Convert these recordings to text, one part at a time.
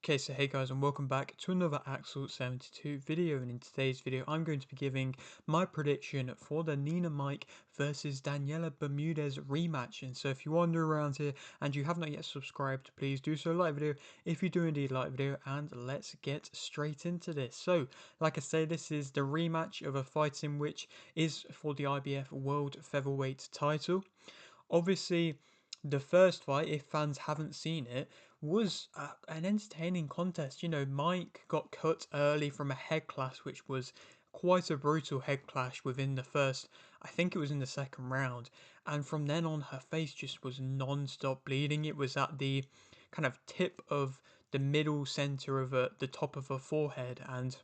Okay, so hey guys and welcome back to another Axel 72 video, and in today's video I'm going to be giving my prediction for the Nina Mike versus Daniela Bermudez rematch. And so if you wander around here and you have not yet subscribed, please do so, like the video if you do indeed like the video, and let's get straight into this. So like I say, this is the rematch of a fight in which is for the IBF World Featherweight title. Obviously, the first fight, if fans haven't seen it, was an entertaining contest. You know, Mike got cut early from a head clash, which was quite a brutal head clash within the first, I think it was in the second round. And from then on, her face just was non-stop bleeding. It was at the kind of tip of the middle center of the top of her forehead, and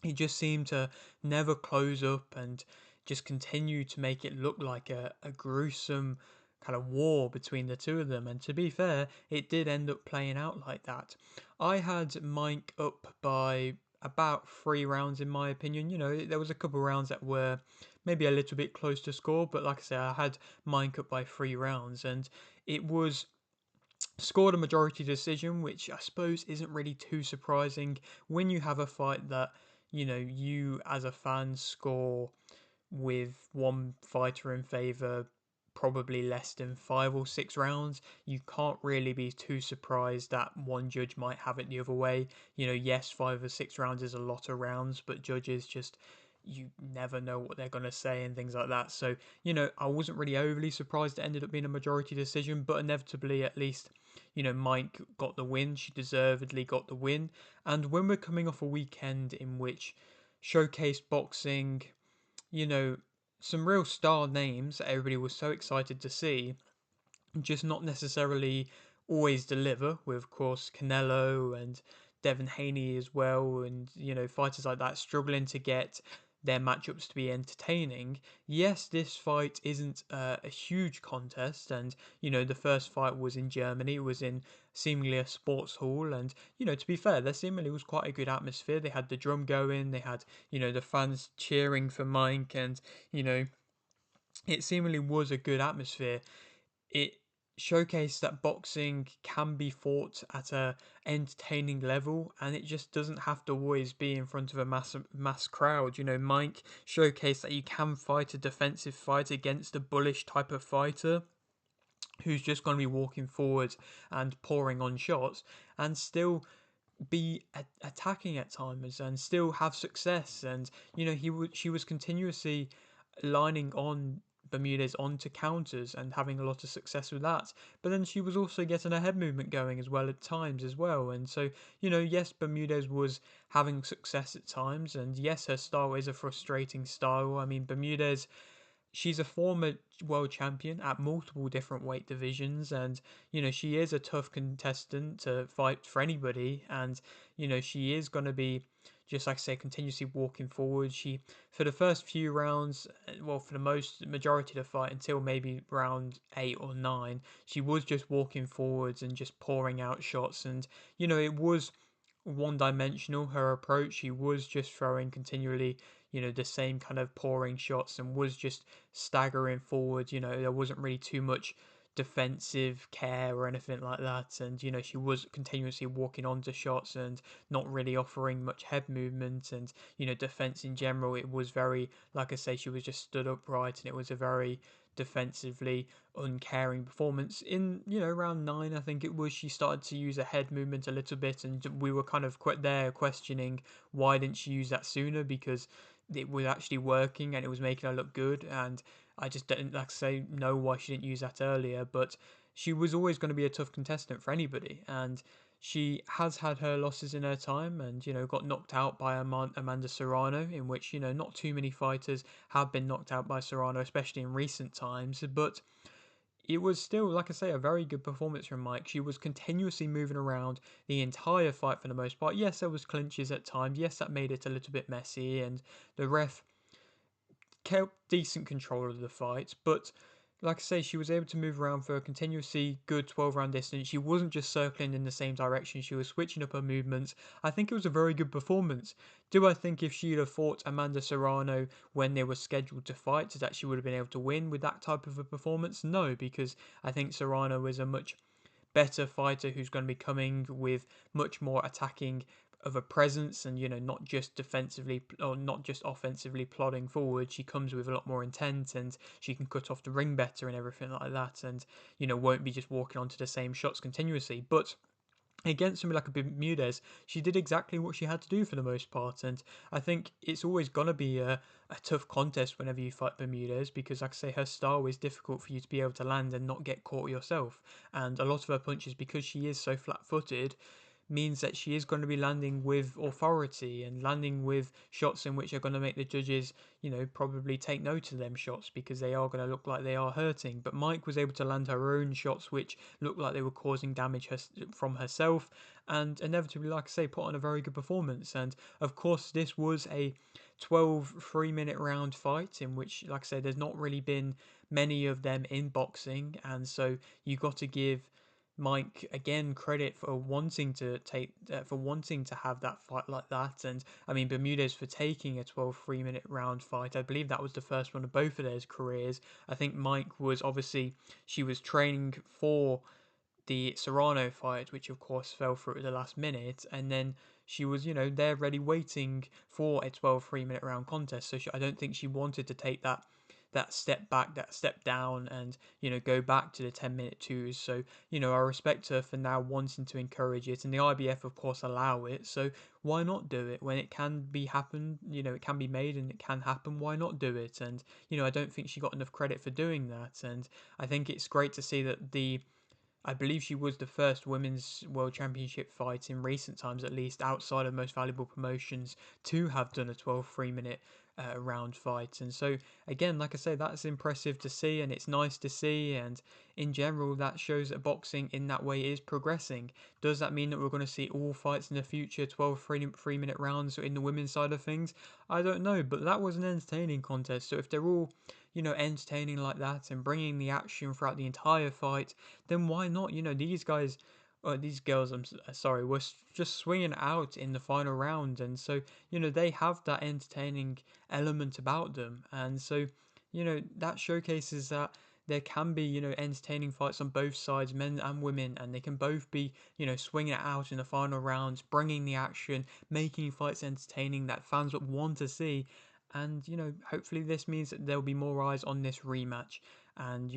he just seemed to never close up and just continue to make it look like a gruesome kind of war between the two of them. And to be fair, it did end up playing out like that. I had Meinke up by about 3 rounds in my opinion. You know, there was a couple rounds that were maybe a little bit close to score, but like I say, I had Meinke up by 3 rounds, and it was scored a majority decision, which I suppose isn't really too surprising when you have a fight that, you know, you as a fan score with one fighter in favour probably less than 5 or 6 rounds. You can't really be too surprised that one judge might have it the other way. You know, yes, 5 or 6 rounds is a lot of rounds, but judges just, you never know what they're going to say and things like that. So, you know, I wasn't really overly surprised it ended up being a majority decision, but inevitably, at least, you know, Mike got the win. She deservedly got the win. And when we're coming off a weekend in which showcased boxing, you know, some real star names that everybody was so excited to see, just not necessarily always deliver, with, of course, Canelo and Devin Haney as well, and, you know, fighters like that struggling to get their matchups to be entertaining. Yes, this fight isn't a huge contest, and, you know, the first fight was in Germany, it was in seemingly a sports hall, and, you know, to be fair, there seemingly was quite a good atmosphere. They had the drum going, they had, you know, the fans cheering for Mike, and, you know, it seemingly was a good atmosphere. It showcased that boxing can be fought at a entertaining level, and it just doesn't have to always be in front of a mass crowd. You know, Mike showcased that you can fight a defensive fight against a bullish type of fighter who's just going to be walking forward and pouring on shots, and still be attacking at times and still have success. And, you know, she was continuously lining on Bermudez onto counters and having a lot of success with that. But then she was also getting a head movement going as well at times as well. And so, you know, yes, Bermudez was having success at times, and yes, her style is a frustrating style. I mean, Bermudez, she's a former world champion at multiple different weight divisions, and, you know, she is a tough contestant to fight for anybody. And, you know, she is going to be, just like I say, continuously walking forward. She, for the first few rounds, well, for the majority of the fight until maybe round 8 or 9, she was just walking forwards and just pouring out shots. And, you know, it was one-dimensional, her approach. She was just throwing continually, you know, the same kind of pouring shots, and was just staggering forward. You know, there wasn't really too much defensive care or anything like that. And, you know, she was continuously walking onto shots and not really offering much head movement. And, you know, defense in general, it was very, like I say, she was just stood upright, and it was a very defensively uncaring performance. In, you know, round 9, I think it was, she started to use a head movement a little bit, and we were kind of there questioning why didn't she use that sooner, because it was actually working and it was making her look good. And I just didn't, like I say, know why she didn't use that earlier. But she was always going to be a tough contestant for anybody, and she has had her losses in her time, and, you know, got knocked out by Amanda Serrano, in which, you know, not too many fighters have been knocked out by Serrano, especially in recent times. But it was still, like I say, a very good performance from Mike. She was continuously moving around the entire fight for the most part. Yes, there was clinches at times. Yes, that made it a little bit messy, and the ref kept decent control of the fight. But like I say, she was able to move around for a continuously good 12-round distance. She wasn't just circling in the same direction. She was switching up her movements. I think it was a very good performance. Do I think if she'd have fought Amanda Serrano when they were scheduled to fight, that she would have been able to win with that type of a performance? No, because I think Serrano is a much better fighter who's going to be coming with much more attacking of a presence, and not just defensively or not just offensively plodding forward. She comes with a lot more intent, and she can cut off the ring better and everything like that, and won't be just walking onto the same shots continuously. But against somebody like a Bermudez, she did exactly what she had to do for the most part, and I think it's always gonna be a tough contest whenever you fight Bermudez, because, like I say, her style is difficult for you to be able to land and not get caught yourself, and a lot of her punches, because she is so flat-footed, means that she is going to be landing with authority and landing with shots in which are going to make the judges, probably take note of them shots, because they are going to look like they are hurting. But Mike was able to land her own shots which looked like they were causing damage from herself, and inevitably, like I say, put on a very good performance. And of course, this was a 12 3-minute round fight in which, like I said, there's not really been many of them in boxing, and so you got to give Mike again credit for wanting to have that fight like that. And I mean, Bermudez for taking a 12 3-minute round fight. I believe that was the first one of both of their careers. I think Mike was, obviously, she was training for the Serrano fight, which of course fell through at the last minute, and then she was, there ready waiting for a 12 3-minute round contest. So I don't think she wanted to take that step back, that step down, and go back to the 10-minute twos. So I respect her for now wanting to encourage it, and the IBF of course allow it. So why not do it when it can be happen? It can be made and it can happen. Why not do it? And I don't think she got enough credit for doing that, and I think it's great to see that I believe she was the first women's world championship fight in recent times, at least outside of most valuable promotions, to have done a 12 3-minute round fight. And so, again, like I say, that's impressive to see, and it's nice to see. And in general, that shows that boxing in that way is progressing. Does that mean that we're going to see all fights in the future 12 3-minute rounds in the women's side of things? I don't know, but that was an entertaining contest. So if they're all entertaining like that and bringing the action throughout the entire fight, then why not? These guys, or these girls, I'm sorry, were just swinging out in the final round, and so they have that entertaining element about them, and so that showcases that there can be entertaining fights on both sides, men and women, and they can both be swinging it out in the final rounds, bringing the action, making fights entertaining that fans would want to see. And hopefully this means that there'll be more eyes on this rematch. And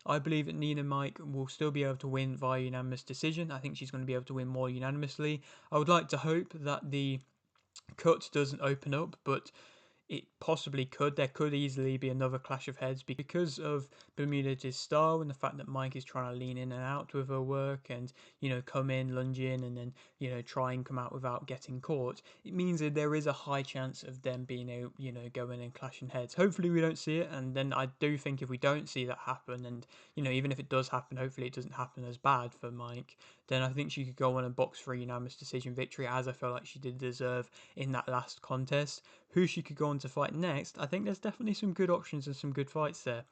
I believe that Nina Mike will still be able to win via unanimous decision. I think she's going to be able to win more unanimously. I would like to hope that the cut doesn't open up, but it possibly could. There could easily be another clash of heads because of Bermudez's style and the fact that Mike is trying to lean in and out with her work, and come in, lunge in, and then try and come out without getting caught. It means that there is a high chance of them being able, going and clashing heads. Hopefully we don't see it, and then I do think if we don't see that happen, and even if it does happen, hopefully it doesn't happen as bad for Mike, then I think she could go on and box for a unanimous decision victory, as I feel like she did deserve in that last contest. Who she could go on to fight next, I think there's definitely some good options and some good fights there.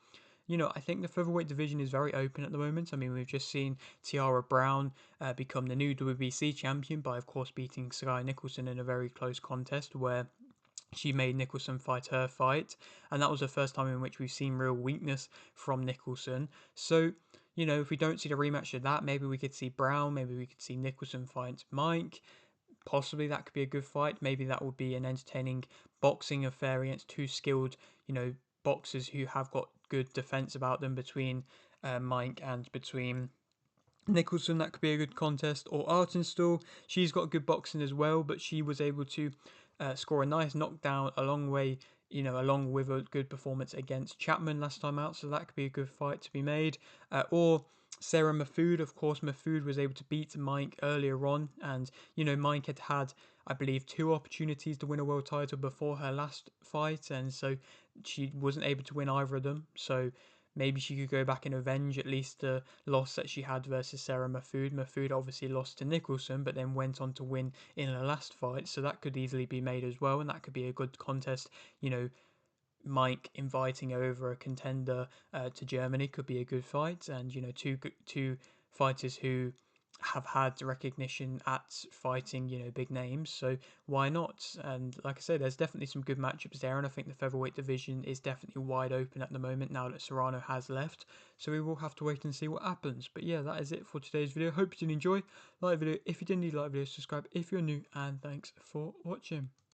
I think the featherweight division is very open at the moment. I mean, we've just seen Tiara Brown become the new WBC champion by, of course, beating Sky Nicholson in a very close contest where she made Nicholson fight her fight, and that was the first time in which we've seen real weakness from Nicholson. So, if we don't see the rematch of that, maybe we could see Brown, maybe we could see Nicholson fight Mike. Possibly that could be a good fight. Maybe that would be an entertaining boxing affair against two skilled, boxers who have got good defense about them between Mike and between Nicholson. That could be a good contest. Or Artenstall, she's got good boxing as well, but she was able to score a nice knockdown along with a good performance against Chapman last time out. So that could be a good fight to be made. Or Sarah Mahfood, of course, Mahfood was able to beat Mike earlier on, and Mike had, I believe, two opportunities to win a world title before her last fight, and so she wasn't able to win either of them. So maybe she could go back and avenge at least the loss that she had versus Sarah Mahfood. Mahfood obviously lost to Nicholson, but then went on to win in her last fight, so that could easily be made as well, and that could be a good contest. Mike inviting over a contender to Germany could be a good fight, and two fighters who have had recognition at fighting, big names. So why not? And like I say, there's definitely some good matchups there, and I think the featherweight division is definitely wide open at the moment now that Serrano has left. So we will have to wait and see what happens. But yeah, that is it for today's video. Hope you did enjoy. Like the video if you did, like the video, subscribe if you're new, and thanks for watching.